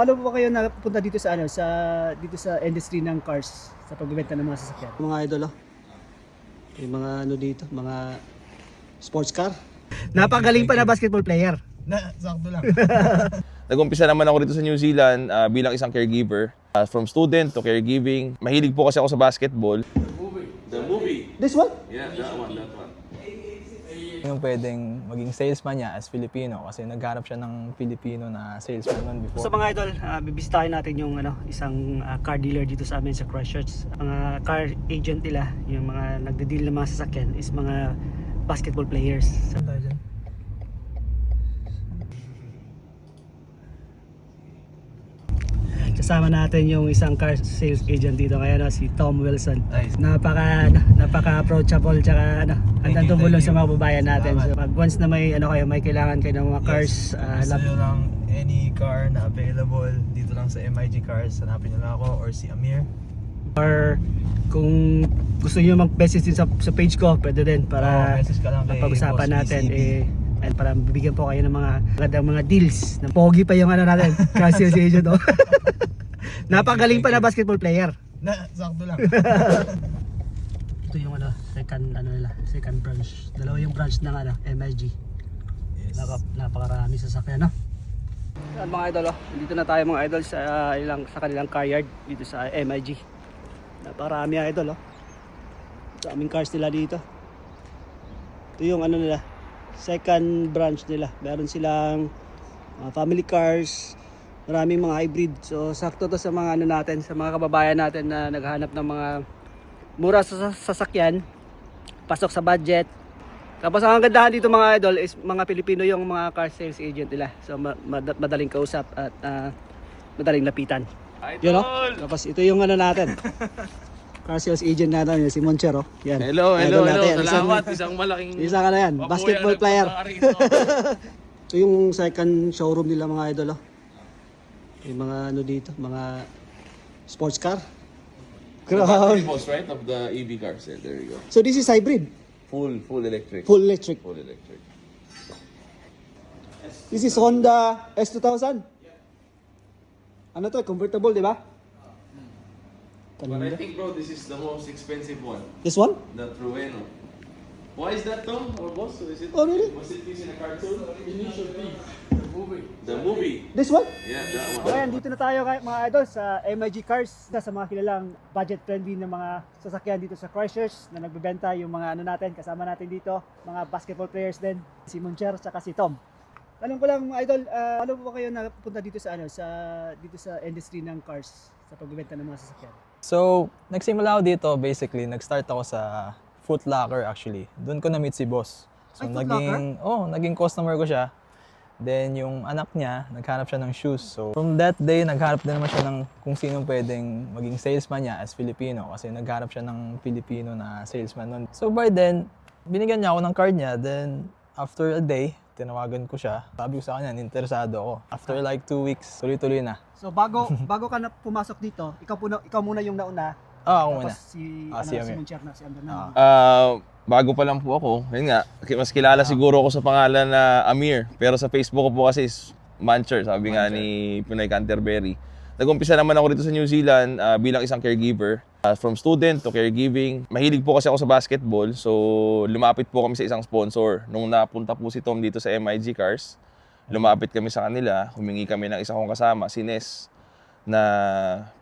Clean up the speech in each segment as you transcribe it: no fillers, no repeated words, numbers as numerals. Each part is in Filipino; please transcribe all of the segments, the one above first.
Paano po kayo napunta dito sa dito sa industry ng cars sa pagbebenta ng mga sasakyan? Mga idol, yung mga dito, mga sports car. Napagaling pa na basketball player. Sakto lang. Nag-umpisa naman ako dito sa New Zealand bilang isang caregiver. From student to caregiving. Mahilig po kasi ako sa basketball. The movie? This one? Yeah, that one. Yung pwedeng maging salesman niya as Filipino kasi naghanap siya ng Filipino na salesman noon before. So mga idol, bibisitahin natin yung isang car dealer dito sa amin sa Christchurch. Mga car agent nila, yung mga nagde-deal ng mga sasakyan is mga basketball players. Kasama natin yung isang car sales agent dito kaya si Tom Wilson. Nice. Napaka-approachable tsaka handang tumulong sa mga babayan natin. Salamat. So pag once na may may kailangan kayo ng mga cars, Gusto nyo lang any car na available dito lang sa MIG Cars, hanapin nyo lang ako or si Amir. or kung gusto niyo mag-message din sa page ko, pwede din para message ka lang kay pag-usapan Boss natin PCB. and para bibigyan po kayo ng mga magandang mga deals. Na pogi pa yung natin, kasi si agent Napagaling pa na basketball player. Sakto lang. Ito yung second branch. Dalawa yung branch ng MSG. Yes. Napakarami sasakyan, mga idol, dito na tayo mga idol sa kanilang car yard dito sa MIG. Napakarami idol, sa aming cars nila dito. Ito yung nila, second branch nila. Meron silang family cars, maraming mga hybrid. So sakto to sa mga natin, sa mga kababayan natin na naghahanap ng mga mura sa sasakyan, pasok sa budget. Tapos ang kagandahan dito mga idol is mga Pilipino yung mga car sales agent nila. So madaling kausap at madaling lapitan. Yun, Tapos ito yung natin. Car sales agent natin, si Monchero. Yan. Hello. Idol natin. Salamat. Isang malaking... Isang yan, basketball player. Ito yung second showroom nila mga idol. Yung mga dito, mga sports car. Battery boss, right? Of the EV cars. Yeah, there you go. So this is hybrid, Full electric. full electric. Full electric. This is Honda S2000. Ano to, convertible, di ba? But I think, bro, this is the most expensive one. This one? The Trueno. Why is that, Tom? Or boss? Is it? Oh, really? Was it used in a cartoon? The movie. This one? Yeah, that one. Okay, dito na tayo mga idol sa MIG Cars, sa mga kilalang budget-friendly na mga sasakyan dito sa Christchurch na nagbebenta yung mga natin, kasama natin dito, mga basketball players din, si Moncher at si Tom. Tanong ko lang mga idol, ano po kayo napunta dito sa dito sa industry ng cars sa pagbebenta ng mga sasakyan? So, nagsimula ako dito, basically, nag-start ako sa Foot Locker actually. Doon ko na-meet si boss. So, Ay, Foot Locker? naging customer ko siya. Then, yung anak niya, naghanap siya ng shoes. So, from that day, naghanap din naman siya ng kung sino pwedeng maging salesman niya as Filipino. Kasi naghanap siya ng Filipino na salesman nun. So, by then, binigyan niya ako ng card niya. Then, after a day, tinawagan ko siya. Sabi ko sa kanya, interesado ako. After like 2 weeks, tuloy-tuloy na. So bago ka na pumasok dito, ikaw muna yung nauna. Ako muna. Tapos si si Amir. Moncher na, si Amir na. Bago pa lang po ako. Yun nga, mas kilala siguro ako sa pangalan na Amir. Pero sa Facebook ko po kasi is Mancher, sabi nga ni Pinoy Canterbury. Nag-umpisa naman ako dito sa New Zealand bilang isang caregiver. From student to caregiving. Mahilig po kasi ako sa basketball, so lumapit po kami sa isang sponsor. Nung napunta po si Tom dito sa MIG Cars, lumapit kami sa kanila, humingi kami ng isa kong kasama, si Nes, na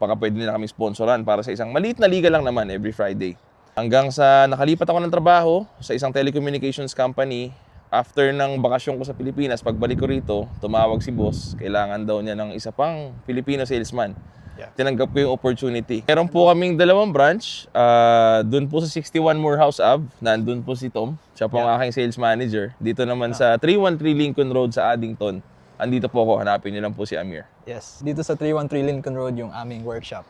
baka pwede nila kami sponsoran para sa isang maliit na liga lang naman every Friday. Hanggang sa nakalipat ako ng trabaho sa isang telecommunications company. After ng bakasyon ko sa Pilipinas, pagbalik ko rito, tumawag si boss. Kailangan daw niya ng isa pang Filipino salesman. Yeah. Tinanggap ko yung opportunity. Meron po kaming 2 branch. Doon po sa 61 Moorhouse Ave, nandun po si Tom. Siya po ang aking sales manager. Dito naman sa 313 Lincoln Road sa Addington. Andito po ako, hanapin niyo lang po si Amir. Yes. Dito sa 313 Lincoln Road yung aming workshop.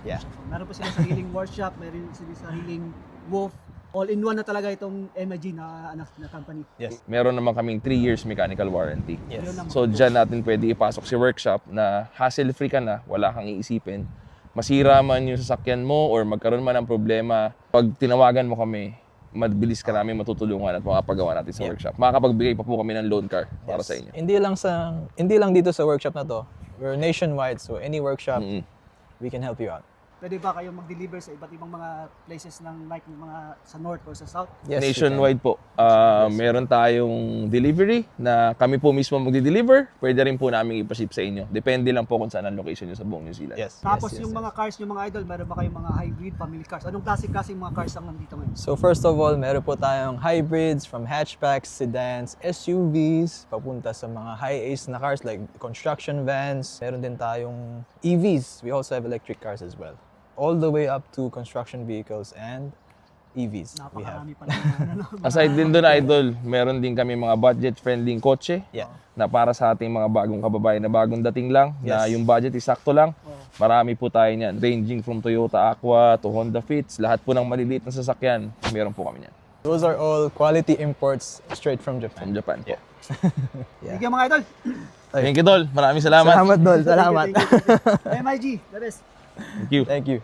Yeah. Meron po sila sariling workshop, meron sila sariling wolf. All-in-one na talaga itong MIG na company. Yes. Meron naman kaming 3 years mechanical warranty. Yes. So dyan natin pwede ipasok si workshop na hassle-free ka na, wala kang iisipin. Masira man yung sasakyan mo or magkaroon man ng problema, pag tinawagan mo kami, mabilis ka namin matutulungan at makapagawa natin sa workshop. Makakapagbigay pa po kami ng loan car para sa inyo. Hindi lang dito sa workshop na to. We're nationwide, so any workshop, we can help you out. Pwede ba kayong mag-deliver sa iba't ibang mga places ng like mga sa north or sa south? Yes, we Nationwide po. Meron tayong delivery na kami po mismo magdi-deliver. Pwede rin po namin ipaship sa inyo. Depende lang po kung saan ang location nyo sa buong New Zealand. can. Yes. Tapos yes, yung yes. mga cars, yung mga idol, meron ba kayong mga hybrid, family cars? Anong klase-klaseng mga cars ang nandito ngayon? So first of all, meron po tayong hybrids from hatchbacks, sedans, SUVs, papunta sa mga high-ace na cars like construction vans. Meron din tayong EVs. We also have electric cars as well. All the way up to construction vehicles and EVs we have. Napakarami pala ng Aside din doon, idol, meron din kami mga budget-friendly kotse Yeah. na para sa ating mga bagong kababayan na bagong dating lang, na Yes. yung budget is sakto lang. Marami po tayo niyan, ranging from Toyota Aqua to Honda Fits, lahat po ng maliliit na sasakyan, meron po kami niyan. Those are all quality imports straight from Japan. From Japan po. Thank you mga idol. Thank you, Dol. Maraming salamat. Salamat, Dol. Salamat. Thank you. MIG, the best. Thank you. Thank you.